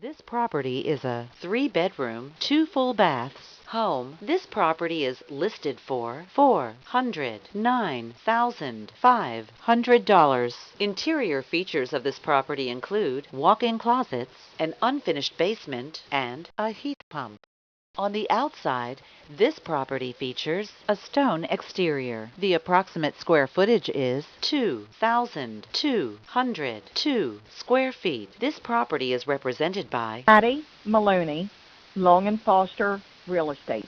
This property is a 3-bedroom, 2 full baths home. This property is listed for $409,500. Interior features of this property include walk-in closets, an unfinished basement, and a heat pump. On the outside, this property features a stone exterior. The approximate square footage is 2,202 square feet. This property is represented by Patti Maloney, Long & Foster Real Estate.